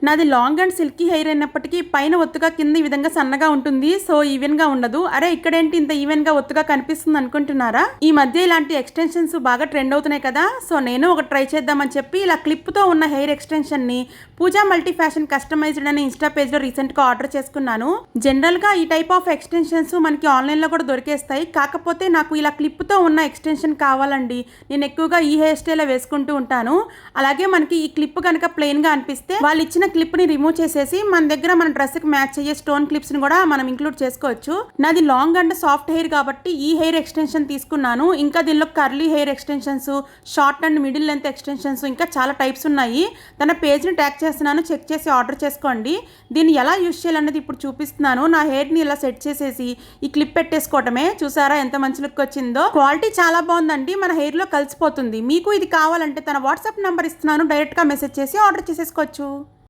నాది long and silky hair అయినప్పటికీ పైన ఒత్తుగా కింద ఈ విధంగా సన్నగా ఉంటుంది. సో ఈవెన్ గా ఉండదు. అరే ఇక్కడేంటి ఇంత ఈవెన్ గా ఒత్తుగా కనిపిస్తుంది అనుకుంటున్నారా? ఈ మధ్య ఇలాంటి ఎక్స్టెన్షన్స్ బాగా ట్రెండ్ అవుతున్నాయి కదా. సో నేను ఒక ట్రై చేద్దామని చెప్పి ఇలా క్లిప్ తో ఉన్న హెయిర్ ఎక్స్టెన్షన్ ని పూజా మల్టీ ఫ్యాషన్ కస్టమైజ్డ్ అనే ఇన్స్టా పేజ్ లో రీసెంట్ గా ఆర్డర్ చేసుకున్నాను. జనరల్ గా ఈ టైప్ ఆఫ్ ఎక్స్టెన్షన్స్ మనకి ఆన్లైన్ లో కూడా దొరికేస్తాయి. కాకపోతే నాకు ఇలా క్లిప్ తో ఉన్న ఎక్స్టెన్షన్ కావాలండి. నేను ఎక్కువగా ఈ హెయిర్ స్టైల్ వేసుకుంటూ ఉంటాను. అలాగే మనకి ఈ క్లిప్ కనుక ప్లెయిన్ గా అనిపిస్తే వాళ్ళు ఇచ్చిన క్లిప్ ని రిమూవ్ చేసేసి మన దగ్గర మన డ్రెస్ కి మ్యాచ్ అయ్యే స్టోన్ క్లిప్స్ ని కూడా మనం ఇంక్లూడ్ చేసుకోవచ్చు. నాది లాంగ్ అండ్ సాఫ్ట్ హెయిర్ కాబట్టి ఈ హెయిర్ ఎక్స్టెన్షన్ తీసుకున్నాను. ఇంకా దీనిలో curly hair extensions, short and middle length extensions ఇంకా చాలా టైప్స్ ఉన్నాయి. తన పేజ్ ని ట్యాగ్ చేస్తున్నాను, చెక్ చేసి ఆర్డర్ చేసుకోండి. దీన్ని ఎలా యూజ్ చేయాలనేది ఇప్పుడు చూపిస్తున్నాను. నా హెయిర్ ని ఇలా సెట్ చేసేసి ఈ క్లిప్ పెట్టేసుకోవటమే. చూసారా ఎంత మంచి లుక్ వచ్చిందో. క్వాలిటీ చాలా బాగుందండి. మన హెయిర్ లో కలిసిపోతుంది. మీకు ఇది కావాలంటే తన వాట్సాప్ నంబర్ ఇస్తున్నాను, డైరెక్ట్ గా మెసేజ్ చేసి ఆర్డర్ చేసేసుకోవచ్చు.